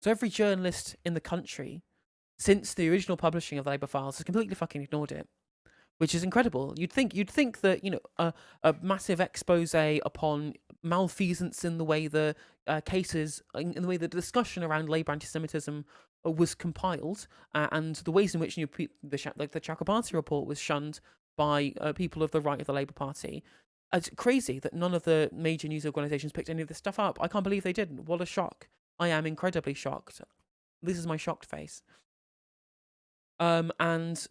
So every journalist in the country, since the original publishing of the Labour Files, has completely fucking ignored it, which is incredible. You'd think that a massive expose upon malfeasance in the way the cases, in the way the discussion around Labour anti-Semitism was compiled, and the ways in which the Chakrabarti report was shunned by people of the right of the Labour Party. It's crazy that none of the major news organisations picked any of this stuff up. I can't believe they didn't. What a shock! I am incredibly shocked. This is my shocked face. And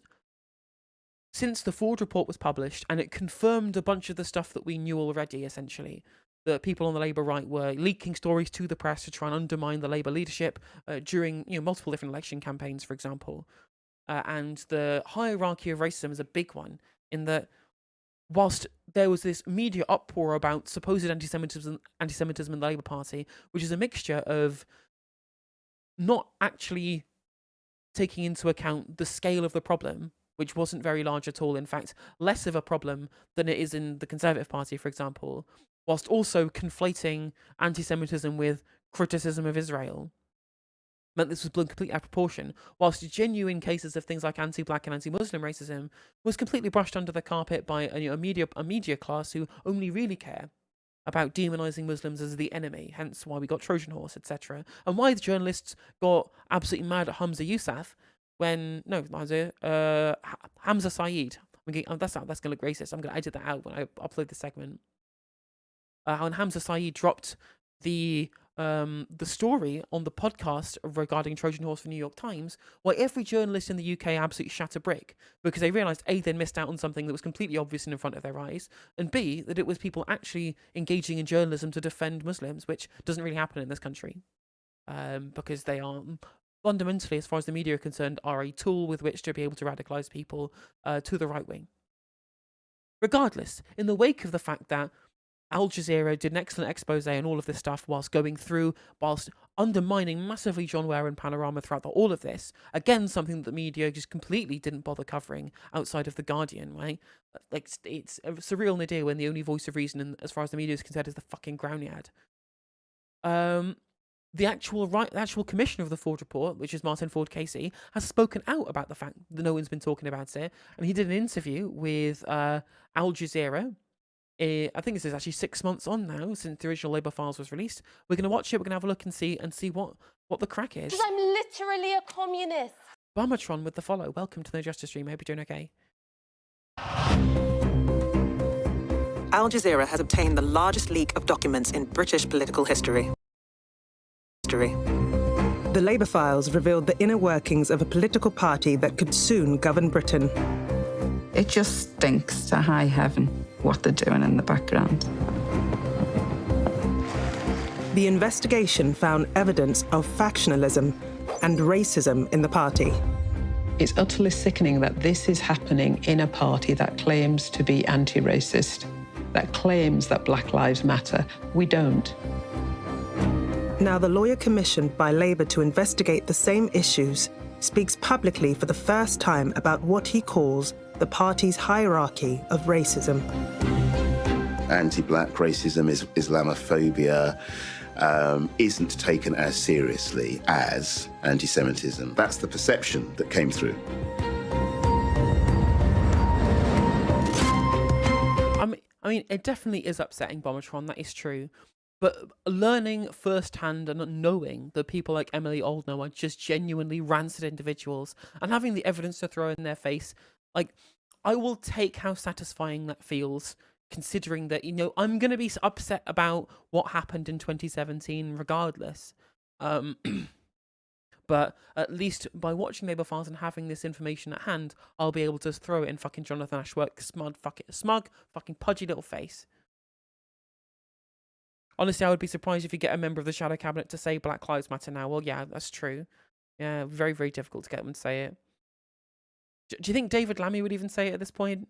since the Forde report was published, and it confirmed a bunch of the stuff that we knew already, essentially, that people on the Labour right were leaking stories to the press to try and undermine the Labour leadership during multiple different election campaigns, for example. And the hierarchy of racism is a big one, in that whilst there was this media uproar about supposed anti-Semitism in the Labour Party, which is a mixture of not actually taking into account the scale of the problem, which wasn't very large at all, in fact, less of a problem than it is in the Conservative Party, for example, whilst also conflating anti-Semitism with criticism of Israel, meant this was blown completely out of proportion, whilst genuine cases of things like anti-black and anti-Muslim racism was completely brushed under the carpet by a media class who only really care about demonizing Muslims as the enemy, hence why we got Trojan Horse, etc. And why the journalists got absolutely mad at Hamza Yousaf Hamza Saeed. That's going to look racist. I'm going to edit that out when I upload the segment. When Hamza Saeed dropped the story on the podcast regarding Trojan Horse for New York Times, why every journalist in the UK absolutely shat a brick, because they realised A, they'd missed out on something that was completely obvious and in front of their eyes, and B, that it was people actually engaging in journalism to defend Muslims, which doesn't really happen in this country, because they are fundamentally, as far as the media are concerned, are a tool with which to be able to radicalise people to the right wing. Regardless, in the wake of the fact that Al Jazeera did an excellent expose on all of this stuff whilst undermining massively John Ware and Panorama throughout all of this. Again, something that the media just completely didn't bother covering outside of The Guardian, right? Like, it's a surreal idea when the only voice of reason, as far as the media is concerned, is the fucking Grouniad. The actual commissioner of the Forde report, which is Martin Forde Casey, has spoken out about the fact that no one's been talking about it. And he did an interview with Al Jazeera. I think this is actually 6 months on now since the original Labour Files was released. We're going to watch it. We're going to have a look and see what the crack is. Because I'm literally a communist. Barmatron with the follow. Welcome to the Justice Stream. I hope you're doing okay. Al Jazeera has obtained the largest leak of documents in British political history. The Labour Files revealed the inner workings of a political party that could soon govern Britain. It just stinks to high heaven what they're doing in the background. The investigation found evidence of factionalism and racism in the party. It's utterly sickening that this is happening in a party that claims to be anti-racist, that claims that Black Lives Matter. We don't. Now, the lawyer commissioned by Labour to investigate the same issues speaks publicly for the first time about what he calls the party's hierarchy of racism. Anti-black racism, Islamophobia, isn't taken as seriously as anti-Semitism. That's the perception that came through. I mean, it definitely is upsetting, Bomatron, that is true. But learning firsthand and knowing that people like Emily Oldknow are just genuinely rancid individuals and having the evidence to throw in their face, like, I will take how satisfying that feels, considering that, I'm going to be upset about what happened in 2017 regardless. But at least by watching Labour Files and having this information at hand, I'll be able to throw it in fucking Jonathan Ashworth's smug, fucking pudgy little face. Honestly, I would be surprised if you get a member of the Shadow Cabinet to say Black Lives Matter now. Well, yeah, that's true. Yeah, very, very difficult to get them to say it. Do you think David Lammy would even say it at this point?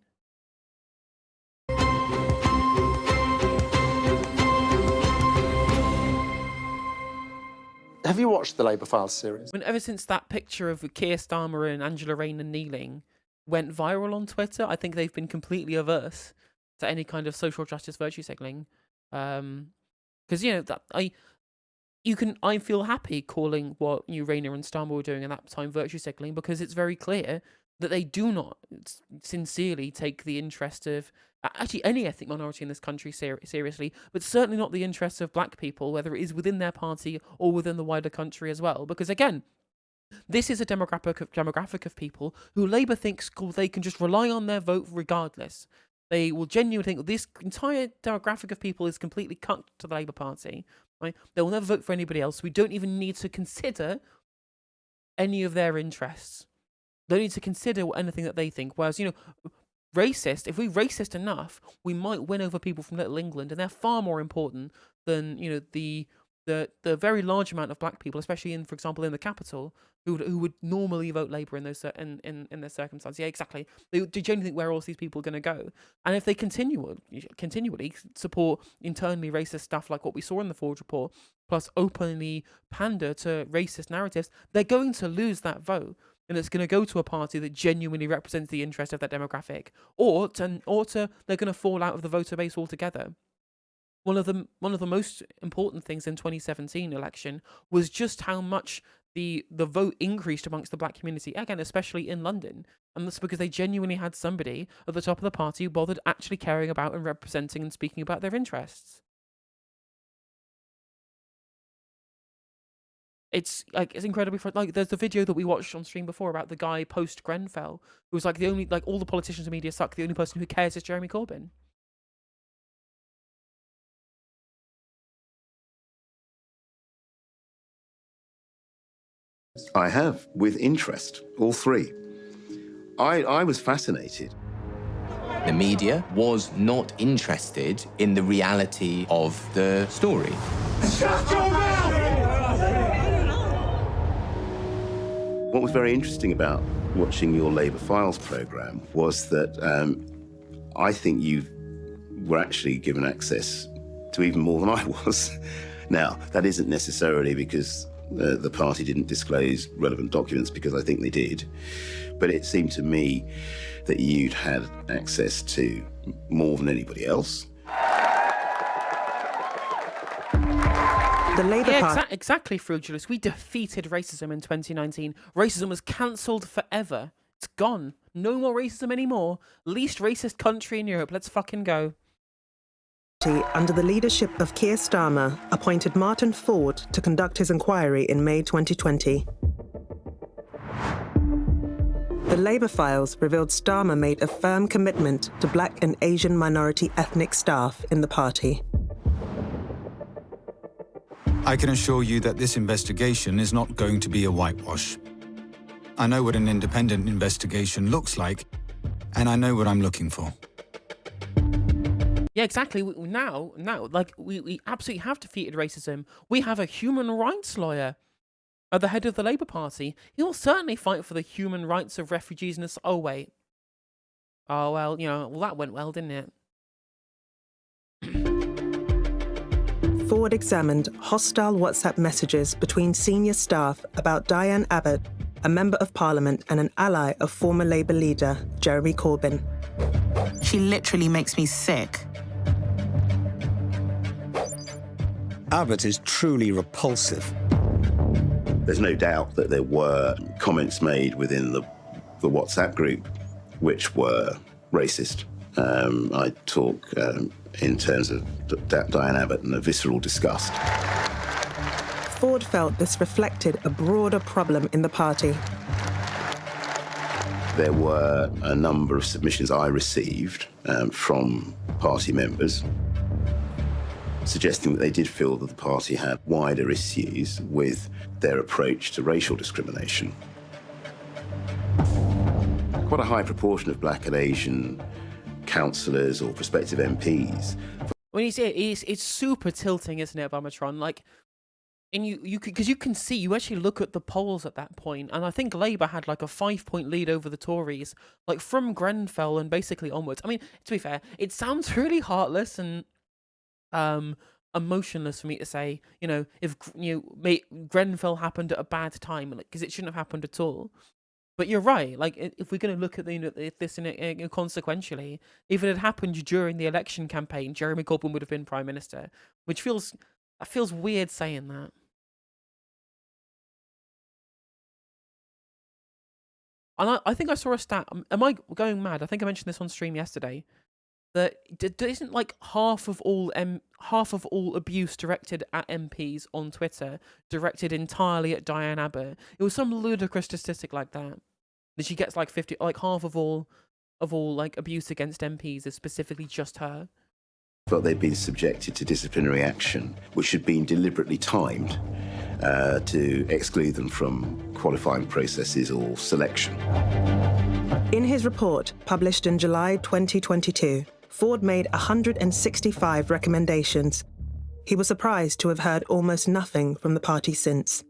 Have you watched the Labour Files series? Ever since that picture of Keir Starmer and Angela Rayner kneeling went viral on Twitter, I think they've been completely averse to any kind of social justice virtue signalling. Because I feel happy calling what Rayner and Starmer were doing at that time virtue signaling, because it's very clear that they do not sincerely take the interest of actually any ethnic minority in this country seriously, but certainly not the interests of black people, whether it is within their party or within the wider country as well. Because again, this is a demographic of people who Labour thinks they can just rely on their vote regardless. They will genuinely think that this entire demographic of people is completely cut to the Labour Party. Right? They will never vote for anybody else. We don't even need to consider any of their interests. Don't need to consider anything that they think. Whereas, racist, if we're racist enough, we might win over people from Little England, and they're far more important than, the very large amount of black people, especially in, for example, in the capital, who would normally vote Labour in those in their circumstances. Yeah, exactly. They genuinely think where all these people are going to go, and if they continually support internally racist stuff like what we saw in the Forde report, plus openly pander to racist narratives, they're going to lose that vote. And it's going to go to a party that genuinely represents the interest of that demographic, or they're going to fall out of the voter base altogether. One of the most important things in 2017 election was just how much the vote increased amongst the black community, again, especially in London. And that's because they genuinely had somebody at the top of the party who bothered actually caring about and representing and speaking about their interests. It's incredibly like, there's the video that we watched on stream before about the guy post Grenfell, who was like the only, like, all the politicians and media suck, the only person who cares is Jeremy Corbyn. I have, with interest, all three. I was fascinated. The media was not interested in the reality of the story. Shut your mouth! What was very interesting about watching your Labour Files programme was that I think you were actually given access to even more than I was. Now, that isn't necessarily because the party didn't disclose relevant documents, because I think they did. But it seemed to me that you'd had access to more than anybody else. The Labour Party. Exactly, Frugulus. We defeated racism in 2019. Racism was cancelled forever. It's gone. No more racism anymore. Least racist country in Europe. Let's fucking go. Under the leadership of Keir Starmer, appointed Martin Forde to conduct his inquiry in May 2020. The Labour Files revealed Starmer made a firm commitment to black and Asian minority ethnic staff in the party. I can assure you that this investigation is not going to be a whitewash. I know what an independent investigation looks like, and I know what I'm looking for. Yeah, exactly. Now, like, we absolutely have defeated racism. We have a human rights lawyer at the head of the Labour Party. He will certainly fight for the human rights of refugees in this. Oh, wait. Oh, well, that went well, didn't it? Forde examined hostile WhatsApp messages between senior staff about Diane Abbott, a member of Parliament and an ally of former Labour leader Jeremy Corbyn. She literally makes me sick. Abbott is truly repulsive. There's no doubt that there were comments made within the WhatsApp group which were racist. I talk in terms of Diane Abbott and a visceral disgust. Forde felt this reflected a broader problem in the party. There were a number of submissions I received from party members suggesting that they did feel that the party had wider issues with their approach to racial discrimination. Quite a high proportion of black and Asian councillors or prospective MPs. When you see it, it's super tilting, isn't it, Bamatron? Like, and because you can see, you actually look at the polls at that point, and I think Labour had like a 5-point lead over the Tories, like from Grenfell and basically onwards. I mean, to be fair, it sounds really heartless and emotionless for me to say, if Grenfell happened at a bad time, like, because it shouldn't have happened at all. But you're right. Like, if we're going to look at this consequentially, if it had happened during the election campaign, Jeremy Corbyn would have been Prime Minister, which feels weird saying that. and I think I saw a stat. Am I going mad? I think I mentioned this on stream yesterday. That isn't like half of all abuse directed at MPs on Twitter directed entirely at Diane Abbott. It was some ludicrous statistic like that. That she gets like 50, like half of all like abuse against MPs is specifically just her. But they'd been subjected to disciplinary action, which had been deliberately timed to exclude them from qualifying processes or selection. In his report, published in July 2022, Forde made 165 recommendations. He was surprised to have heard almost nothing from the party since.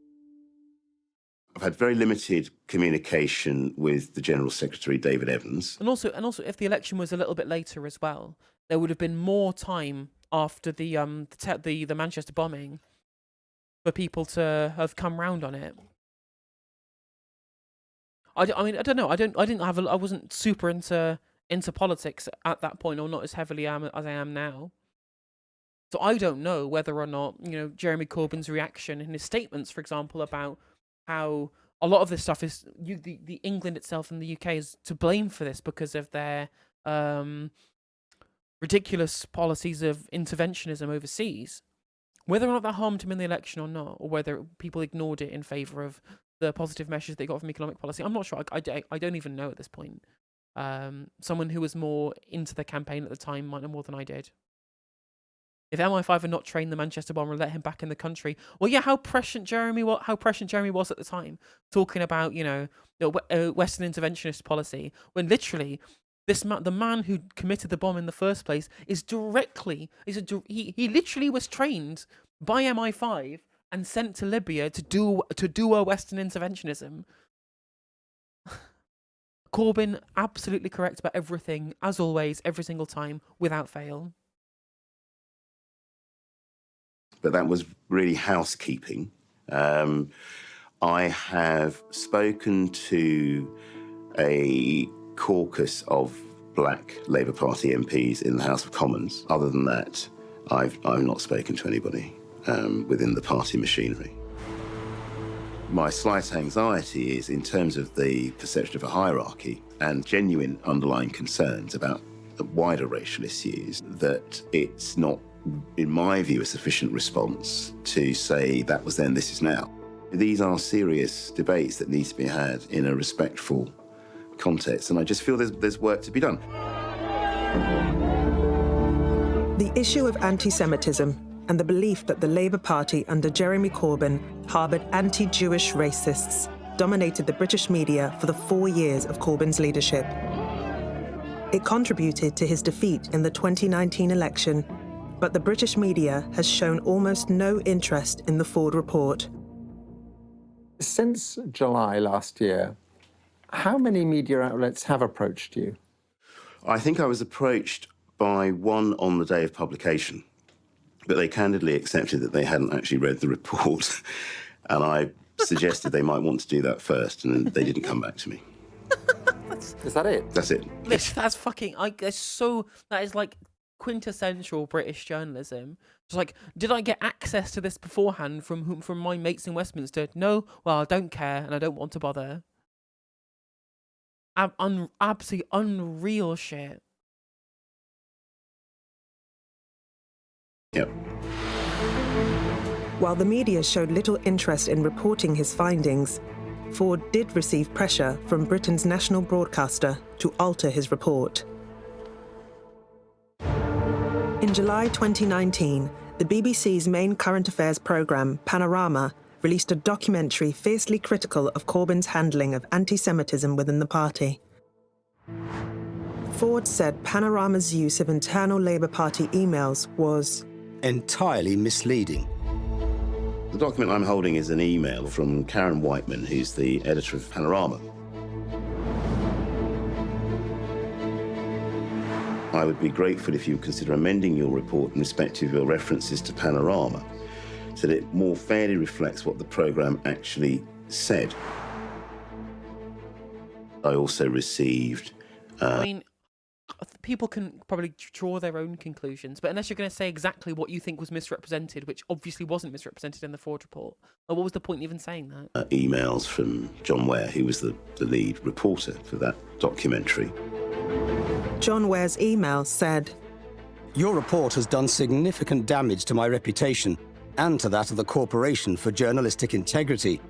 I've had very limited communication with the General Secretary, David Evans. And also, if the election was a little bit later as well, there would have been more time after the Manchester bombing for people to have come round on it. I mean, I don't know. I wasn't super into politics at that point, or not as heavily as I am now. So I don't know whether or not, you know, Jeremy Corbyn's reaction and his statements, for example, about how a lot of this stuff is the England itself and the UK is to blame for this because of their ridiculous policies of interventionism overseas. Whether or not that harmed him in the election or not, or whether people ignored it in favour of the positive measures they got from economic policy, I'm not sure. I don't even know at this point. Someone who was more into the campaign at the time might know more than I did. If MI5 had not trained the Manchester bomber and let him back in the country, well, yeah, how prescient Jeremy was at the time, talking about, you know, Western interventionist policy, when literally the man who committed the bomb in the first place he literally was trained by MI5 and sent to Libya to do a Western interventionism. Corbyn absolutely correct about everything, as always, every single time, without fail. But that was really housekeeping. I have spoken to a caucus of black Labour Party MPs in the House of Commons. Other than that, I've not spoken to anybody within the party machinery. My slight anxiety is in terms of the perception of a hierarchy and genuine underlying concerns about the wider racial issues, that it's not, in my view, a sufficient response to say that was then, this is now. These are serious debates that need to be had in a respectful context, and I just feel there's work to be done. The issue of anti-Semitism and the belief that the Labour Party under Jeremy Corbyn harboured anti-Jewish racists dominated the British media for the 4 years of Corbyn's leadership. It contributed to his defeat in the 2019 election, but the British media has shown almost no interest in the Forde report. Since July last year, how many media outlets have approached you? I think I was approached by one on the day of publication, but they candidly accepted that they hadn't actually read the report, and I suggested they might want to do that first, and they didn't come back to me. Is that it? That's it. That's fucking... that is like quintessential British journalism. Just like, did I get access to this beforehand from my mates in Westminster? No? Well, I don't care, and I don't want to bother. Absolutely unreal shit. Yep. While the media showed little interest in reporting his findings, Forde did receive pressure from Britain's national broadcaster to alter his report. In July 2019, the BBC's main current affairs programme, Panorama, released a documentary fiercely critical of Corbyn's handling of anti-Semitism within the party. Forde said Panorama's use of internal Labour Party emails was entirely misleading. The document I'm holding is an email from Karen Whiteman, who's the editor of Panorama. I would be grateful if you would consider amending your report in respect of your references to Panorama, so that it more fairly reflects what the programme actually said. I also received... I mean, People can probably draw their own conclusions, but unless you're going to say exactly what you think was misrepresented, which obviously wasn't misrepresented in the Forde report, well, what was the point in even saying that? Emails from John Ware, who was the lead reporter for that documentary. John Ware's email said, "Your report has done significant damage to my reputation and to that of the Corporation for Journalistic Integrity."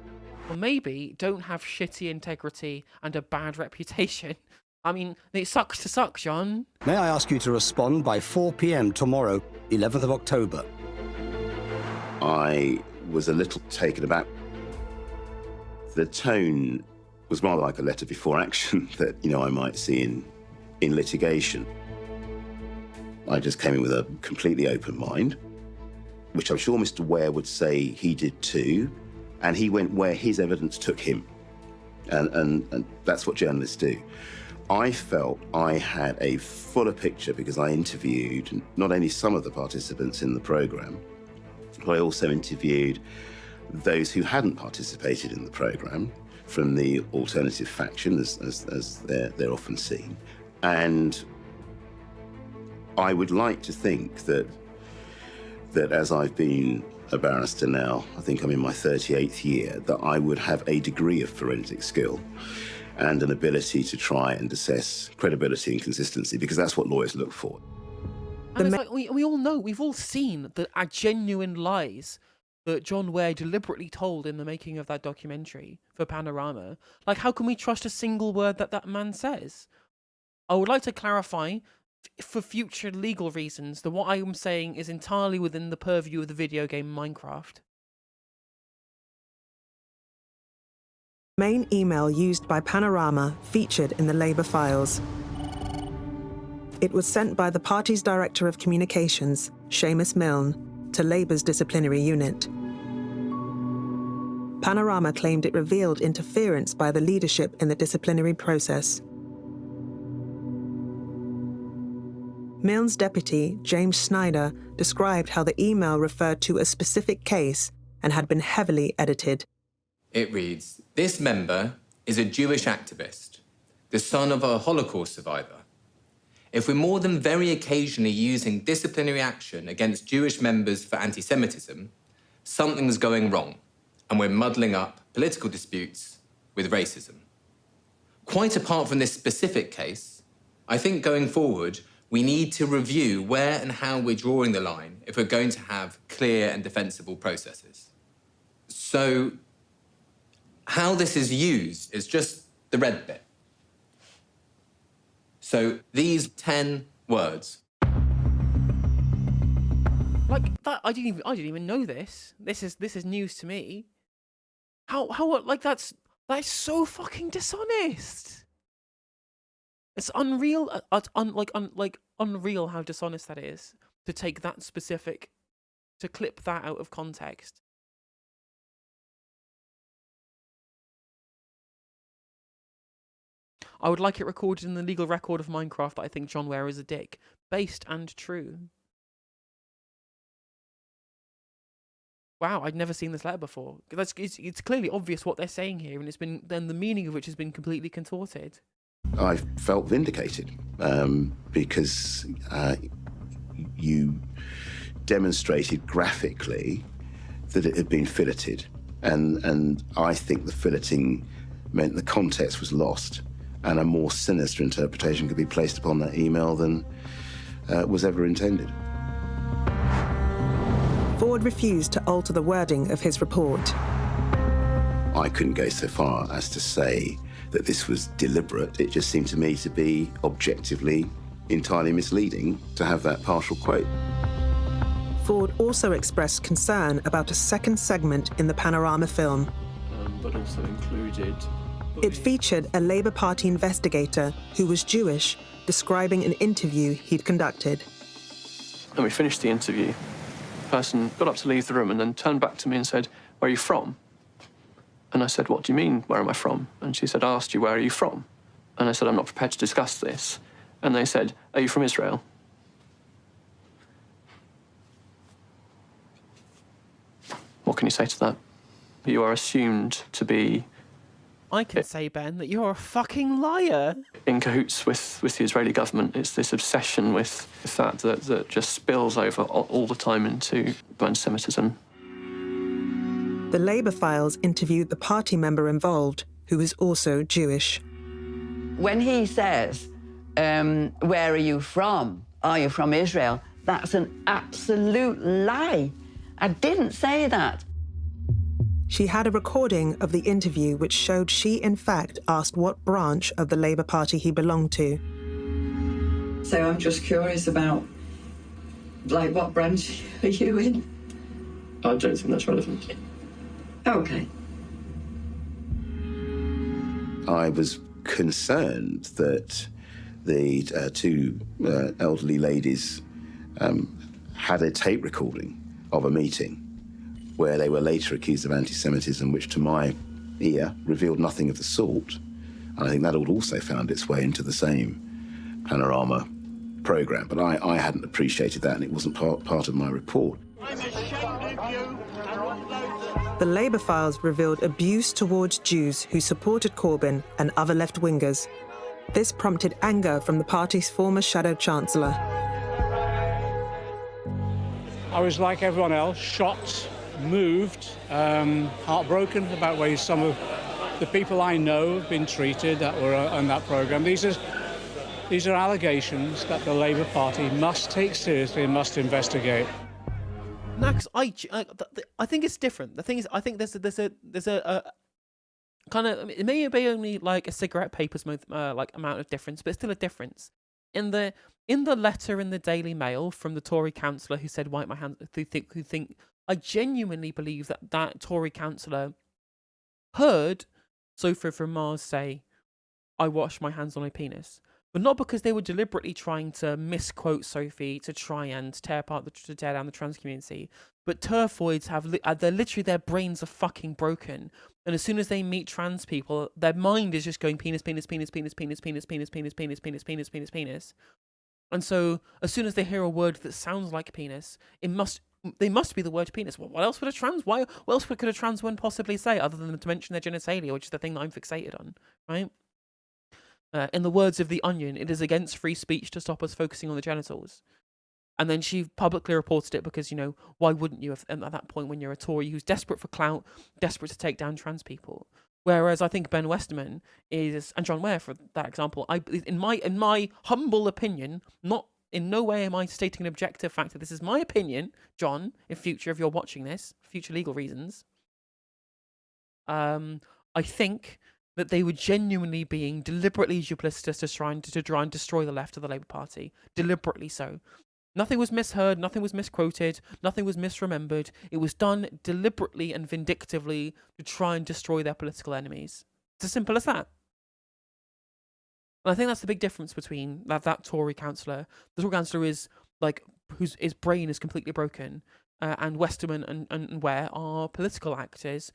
Well, maybe don't have shitty integrity and a bad reputation. I mean, it sucks to suck, John. May I ask you to respond by 4 p.m. tomorrow, 11th of October? I was a little taken aback. The tone was rather like a letter before action that, I might see in litigation. I just came in with a completely open mind, which I'm sure Mr. Ware would say he did too, and he went where his evidence took him. And that's what journalists do. I felt I had a fuller picture because I interviewed not only some of the participants in the programme, but I also interviewed those who hadn't participated in the programme from the alternative faction, as they're often seen. And I would like to think that as I've been a barrister now, I think I'm in my 38th year, that I would have a degree of forensic skill and an ability to try and assess credibility and consistency, because that's what lawyers look for. And it's like, we all know, we've all seen the genuine lies that John Ware deliberately told in the making of that documentary for Panorama. Like, how can we trust a single word that man says? I would like to clarify, for future legal reasons, that what I am saying is entirely within the purview of the video game Minecraft. the main email used by Panorama featured in the Labour files. It was sent by the party's Director of Communications, Seamus Milne, to Labour's disciplinary unit. Panorama claimed it revealed interference by the leadership in the disciplinary process. Milne's deputy, James Snyder, described how the email referred to a specific case and had been heavily edited. It reads, "This member is a Jewish activist, the son of a Holocaust survivor. If we're more than very occasionally using disciplinary action against Jewish members for anti-Semitism, something's going wrong, and we're muddling up political disputes with racism. Quite apart from this specific case, I think going forward, we need to review where and how we're drawing the line if we're going to have clear and defensible processes." So, how this is used is just the red bit. So, these 10 words. Like that, I didn't even know this. This is news to me. How like that's so fucking dishonest. It's unreal. Unreal how dishonest that is to take that specific, to clip that out of context. I would like it recorded in the legal record of Minecraft that I think John Ware is a dick. Based and true. Wow, I'd never seen this letter before. It's clearly obvious what they're saying here, and then the meaning of which has been completely contorted. I felt vindicated because you demonstrated graphically that it had been filleted, and I think the filleting meant the context was lost, and a more sinister interpretation could be placed upon that email than was ever intended. Forde refused to alter the wording of his report. I couldn't go so far as to say that this was deliberate. It just seemed to me to be objectively entirely misleading to have that partial quote. Forde also expressed concern about a second segment in the Panorama film. But also included... It featured a Labour Party investigator who was Jewish describing an interview he'd conducted. And we finished the interview. The person got up to leave the room and then turned back to me and said, "Where are you from?" And I said, "What do you mean, where am I from?" And she said, "I asked you, where are you from?" And I said, "I'm not prepared to discuss this." And they said, "Are you from Israel?" What can you say to that? You are assumed to be I can say, Ben, that you're a fucking liar. In cahoots with the Israeli government. It's this obsession with that just spills over all the time into anti-Semitism. The Labour files interviewed the party member involved, who is also Jewish. When he says, where are you from? Are you from Israel? That's an absolute lie. I didn't say that. She had a recording of the interview which showed she, in fact, asked what branch of the Labour Party he belonged to. So I'm just curious about, like, what branch are you in? I don't think that's relevant. Okay. I was concerned that the two elderly ladies had a tape recording of a meeting where they were later accused of anti-Semitism, which to my ear revealed nothing of the sort. And I think that had also found its way into the same Panorama programme. But I hadn't appreciated that, and it wasn't part of my report. The Labour files revealed abuse towards Jews who supported Corbyn and other left-wingers. This prompted anger from the party's former shadow chancellor. I was like everyone else, shocked, moved, heartbroken about the way some of the people I know have been treated that were on that programme. These are allegations that the Labour Party must take seriously and must investigate. No, because I think it's different. The thing is, I think there's a kind of, it may be only like a cigarette paper's like amount of difference, but it's still a difference. In the letter in the Daily Mail from the Tory councillor who said wipe my hands, who think I genuinely believe that Tory councillor heard Sophia from Mars say, I wash my hands on my penis. But not because they were deliberately trying to misquote Sophie to try and tear down the trans community. But turfoids they're literally, their brains are fucking broken. And as soon as they meet trans people, their mind is just going penis, penis, penis, penis, penis, penis, penis, penis, penis, penis, penis, penis, penis. And so as soon as they hear a word that sounds like penis, they must be the word penis. What else would a trans? What else could a trans one possibly say other than to mention their genitalia, which is the thing that I'm fixated on, right? In the words of The Onion, it is against free speech to stop us focusing on the genitals. And then she publicly reported it because, why wouldn't you at that point when you're a Tory who's desperate for clout, desperate to take down trans people? Whereas I think Ben Westerman is, and John Ware for that example, in my humble opinion, not in no way am I stating an objective fact. This is my opinion, John, in future if you're watching this, future legal reasons. I think that they were genuinely being deliberately duplicitous to try and destroy the left of the Labour Party. Deliberately so. Nothing was misheard, nothing was misquoted, nothing was misremembered. It was done deliberately and vindictively to try and destroy their political enemies. It's as simple as that. And I think that's the big difference between that Tory councillor. The Tory councillor is like, his brain is completely broken, and Westerman and Ware are political actors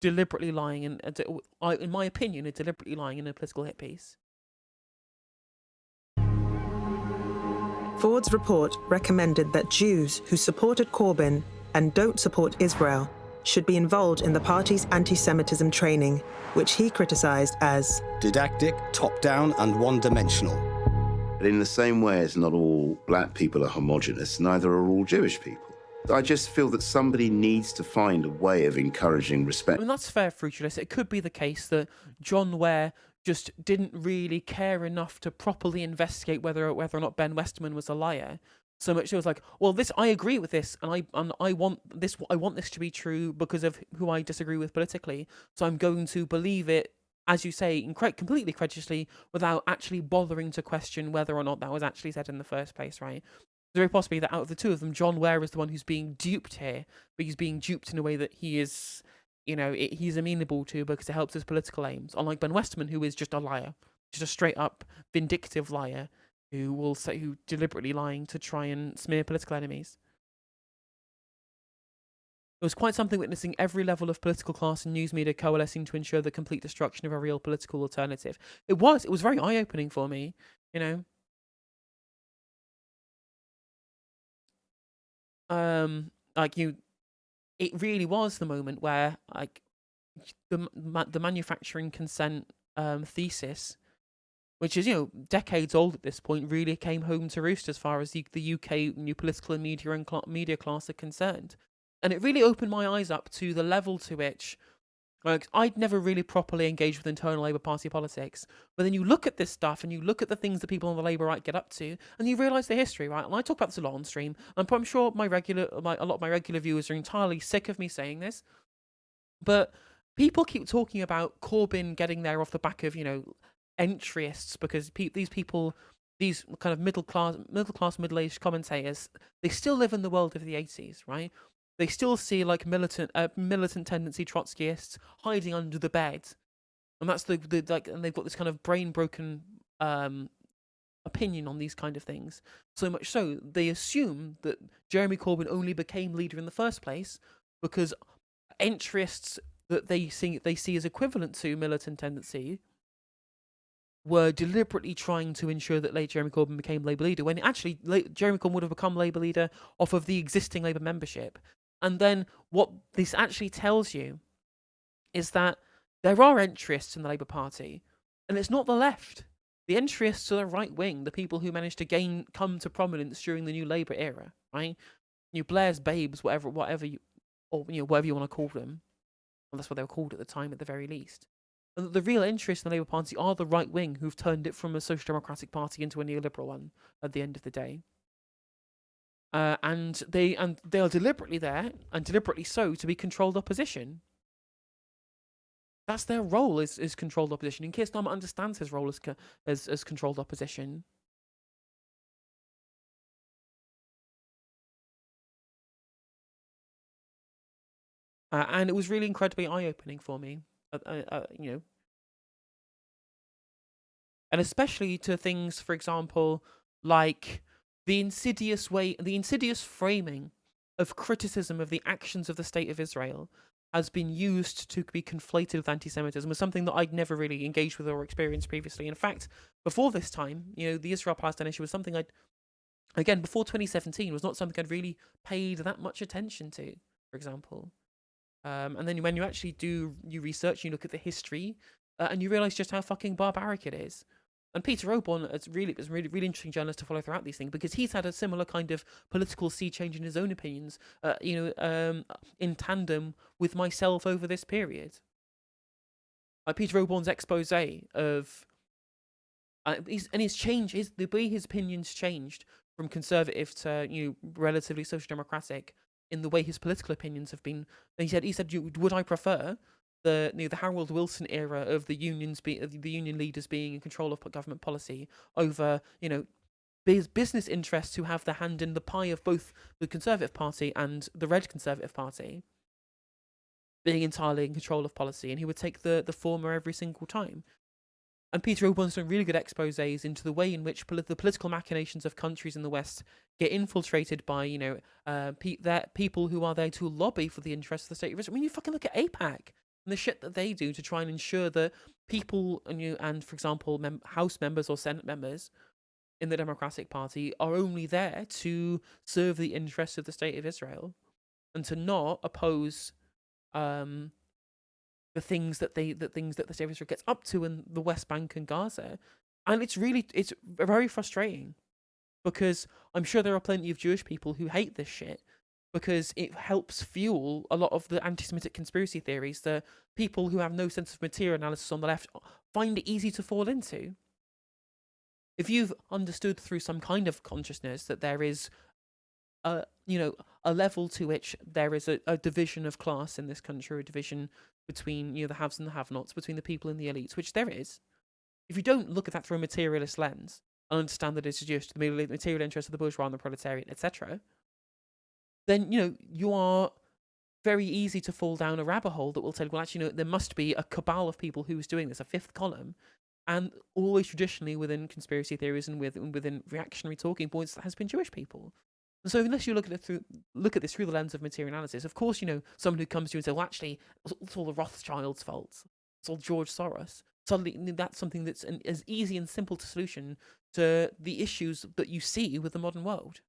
deliberately lying in my opinion, are deliberately lying in a political hit piece. Forde's report recommended that Jews who supported Corbyn and don't support Israel should be involved in the party's anti-Semitism training, which he criticised as didactic, top-down and one-dimensional. But in the same way as not all black people are homogenous, neither are all Jewish people. I just feel that somebody needs to find a way of encouraging respect. I mean, that's fair, Fruituous. It could be the case that John Ware just didn't really care enough to properly investigate whether or not Ben Westerman was a liar. So much it was like, well, I agree with this, and I want this to be true because of who I disagree with politically. So I'm going to believe it, as you say, completely credulously, without actually bothering to question whether or not that was actually said in the first place, right? It's very possibly that out of the two of them, John Ware is the one who's being duped here, but he's being duped in a way that he is, he's amenable to because it helps his political aims. Unlike Ben Westerman, who is just a liar, just a straight up vindictive liar who deliberately lying to try and smear political enemies. It was quite something witnessing every level of political class and news media coalescing to ensure the complete destruction of a real political alternative. It was very eye-opening for me, it really was the moment where, like, the manufacturing consent thesis, which is decades old at this point, really came home to roost as far as the UK new political and media class are concerned, and it really opened my eyes up to the level to which. Like, I'd never really properly engaged with internal Labour Party politics, but then you look at this stuff and you look at the things that people on the Labour right get up to, and you realise the history, right? And I talk about this a lot on stream, and I'm sure a lot of my regular viewers are entirely sick of me saying this, but people keep talking about Corbyn getting there off the back of entryists, because these people, these kind of middle-aged commentators, they still live in the world of the 80s, right? They still see like militant tendency Trotskyists hiding under the bed, and that's and they've got this kind of brain broken opinion on these kind of things. So much so they assume that Jeremy Corbyn only became leader in the first place because entryists that they see as equivalent to militant tendency were deliberately trying to ensure that Jeremy Corbyn became Labour leader, when actually Jeremy Corbyn would have become Labour leader off of the existing Labour membership. And then what this actually tells you is that there are entryists in the Labour Party, and it's not the left. The entryists are the right wing, the people who managed to come to prominence during the New Labour era, right? Blair's babes, whatever you whatever you want to call them. Well, that's what they were called at the time, at the very least. And the real interests in the Labour Party are the right wing, who've turned it from a social democratic party into a neoliberal one at the end of the day. And they are deliberately there, and deliberately so, to be controlled opposition. That's their role, is controlled opposition. And Keir Starmer understands his role as controlled opposition. And it was really incredibly eye-opening for me, and especially to things, for example, like the insidious framing of criticism of the actions of the State of Israel has been used to be conflated with anti-Semitism, was something that I'd never really engaged with or experienced previously. In fact, before this time, the Israel-Palestine issue was something before 2017, was not something I'd really paid that much attention to, for example. And then when you actually do research, you look at the history, and you realise just how fucking barbaric it is. And Peter Oborn is really interesting journalist to follow throughout these things, because he's had a similar kind of political sea change in his own opinions, in tandem with myself over this period. Like Peter Oborn's expose of, the way his opinions changed from conservative to relatively social democratic in the way his political opinions have been. And he said, would I prefer the Harold Wilson era of the union leaders being in control of government policy over business interests who have their hand in the pie of both the Conservative Party and the Red Conservative Party being entirely in control of policy, and he would take the former every single time. And Peter Oborn's done really good exposés into the way in which the political machinations of countries in the West get infiltrated by, people who are there to lobby for the interests of the State of Israel. I mean, you fucking look at AIPAC and the shit that they do to try and ensure that people, and for example, House members or Senate members in the Democratic Party are only there to serve the interests of the State of Israel and to not oppose the things that the State of Israel gets up to in the West Bank and Gaza. And it's very frustrating, because I'm sure there are plenty of Jewish people who hate this shit, because it helps fuel a lot of the anti-Semitic conspiracy theories that people who have no sense of material analysis on the left find it easy to fall into. If you've understood through some kind of consciousness that there is a level to which there is a division of class in this country, a division between the haves and the have-nots, between the people and the elites, which there is. If you don't look at that through a materialist lens and understand that it's just the material interests of the bourgeois and the proletariat, etc., then you are very easy to fall down a rabbit hole that will tell you, well, actually, there must be a cabal of people who's doing this, a fifth column, and always traditionally within conspiracy theories and within reactionary talking points, that has been Jewish people. And so unless you look at this through the lens of material analysis, of course, someone who comes to you and says, well, actually, it's all the Rothschilds' fault. It's all George Soros. Suddenly, that's something that's as easy and simple to solution to the issues that you see with the modern world.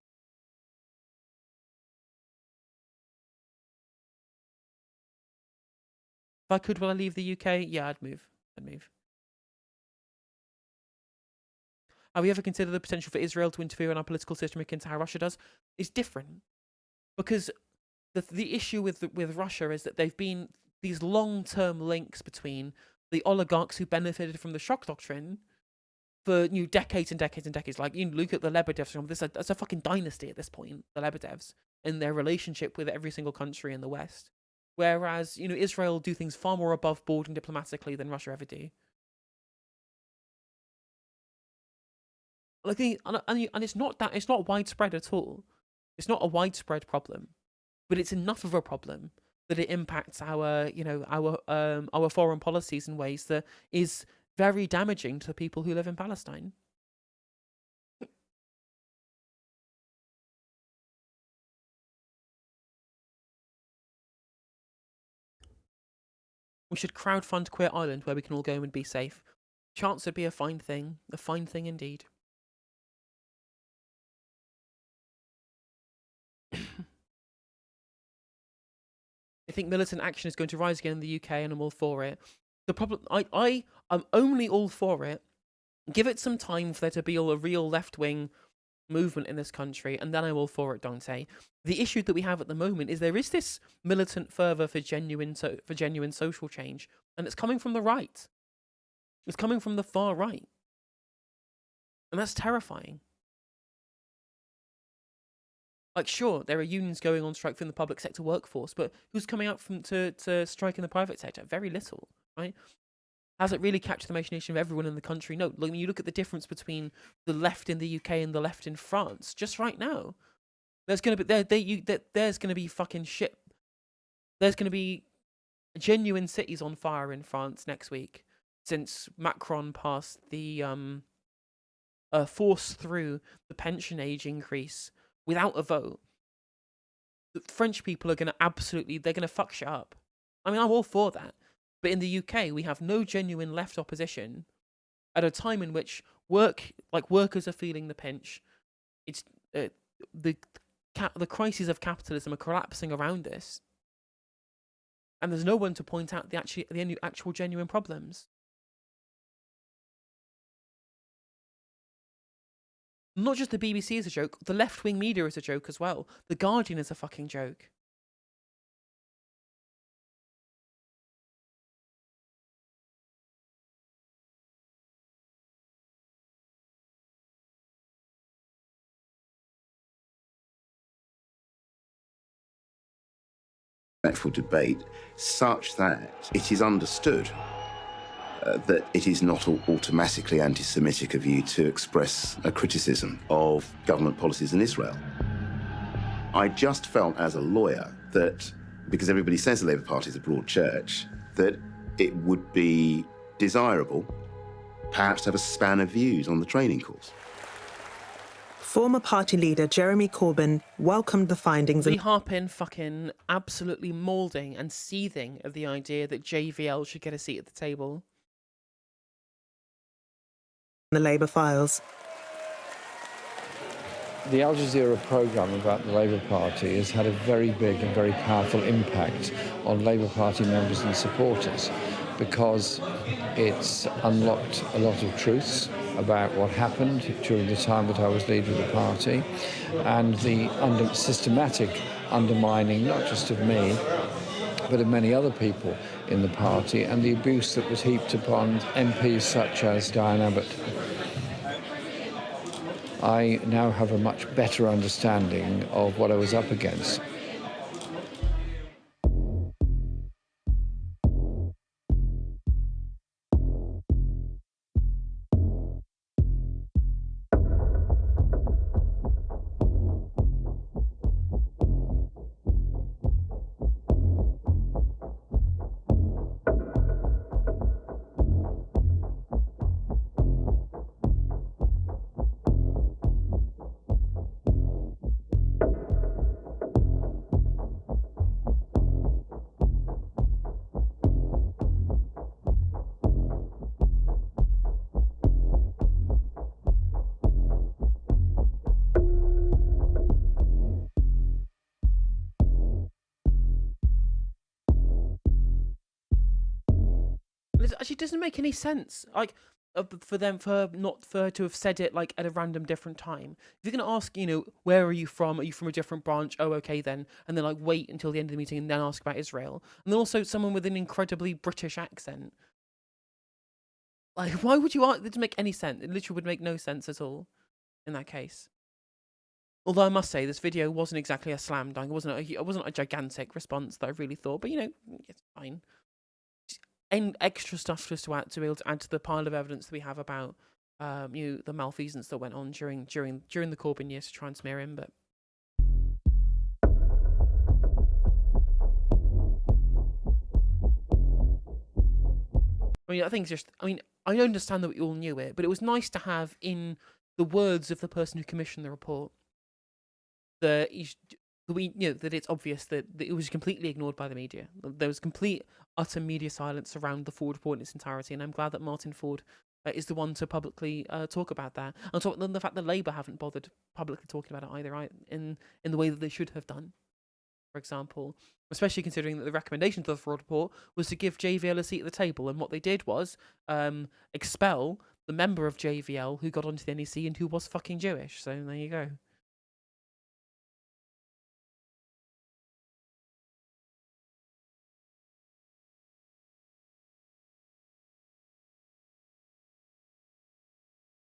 If I could, will I leave the UK? Yeah, I'd move. Have we ever considered the potential for Israel to interfere in our political system akin to how Russia does? It's different, because the issue with Russia is that they've been these long-term links between the oligarchs who benefited from the shock doctrine for decades and decades and decades. Like, you look at the Lebedevs, that's a fucking dynasty at this point, the Lebedevs, and their relationship with every single country in the West. Whereas, Israel do things far more above board and diplomatically than Russia ever do. Like, and it's not widespread at all. It's not a widespread problem, but it's enough of a problem that it impacts our foreign policies in ways that is very damaging to people who live in Palestine. We should crowdfund Queer Island, where we can all go and be safe. Chance would be a fine thing indeed. I think militant action is going to rise again in the UK, and I'm all for it. The problem, I'm only all for it. Give it some time for there to be a real left-wing movement in this country, and then I'm all for it, Dante. The issue that we have at the moment is there is this militant fervour for genuine social change, and it's coming from the right. It's coming from the far right. And that's terrifying. Like, sure, there are unions going on strike from the public sector workforce, but who's coming out to strike in the private sector? Very little, right? Has it really captured the imagination of everyone in the country? No. When you look at the difference between the left in the UK and the left in France, just right now, there's going to be fucking shit. There's going to be genuine cities on fire in France next week, since Macron passed the forced through the pension age increase without a vote. The French people are going to they're going to fuck shit up. I mean, I'm all for that. But in the UK, we have no genuine left opposition at a time in which workers are feeling the pinch. It's the crises of capitalism are collapsing around us, and there's no one to point out the actual genuine problems. Not just the BBC is a joke, the left-wing media is a joke as well. The Guardian is a fucking joke. Debate such that it is understood that it is not automatically anti-Semitic of you to express a criticism of government policies in Israel. I just felt as a lawyer that, because everybody says the Labour Party is a broad church, that it would be desirable perhaps to have a span of views on the training course. Former party leader Jeremy Corbyn welcomed the findings. Lee Harpin fucking absolutely moulding and seething of the idea that JVL should get a seat at the table. The Labour files. The Al Jazeera programme about the Labour Party has had a very big and very powerful impact on Labour Party members and supporters, because it's unlocked a lot of truths about what happened during the time that I was leader of the party, and the systematic undermining, not just of me, but of many other people in the party, and the abuse that was heaped upon MPs such as Diane Abbott. I now have a much better understanding of what I was up against. actually doesn't make any sense. Like, for her to have said it like at a random different time. If you're gonna ask, where are you from? Are you from a different branch? Oh, okay then. And then like wait until the end of the meeting and then ask about Israel. And then also someone with an incredibly British accent. Like, why would you ask? It doesn't make any sense. It literally would make no sense at all in that case. Although I must say, this video wasn't exactly a slam dunk. It wasn't a gigantic response that I really thought. But it's fine. And extra stuff just to be able to add to the pile of evidence that we have about the malfeasance that went on during the Corbyn years to try and smear him. But I think I understand that we all knew it, but it was nice to have in the words of the person who commissioned the report that it's obvious that it was completely ignored by the media. There was complete, utter media silence around the Forde report in its entirety, and I'm glad that Martin Forde is the one to publicly talk about that. And talk the fact that Labour haven't bothered publicly talking about it either, right? In the way that they should have done, for example. Especially considering that the recommendation to the Forde report was to give JVL a seat at the table, and what they did was expel the member of JVL who got onto the NEC and who was fucking Jewish. So there you go.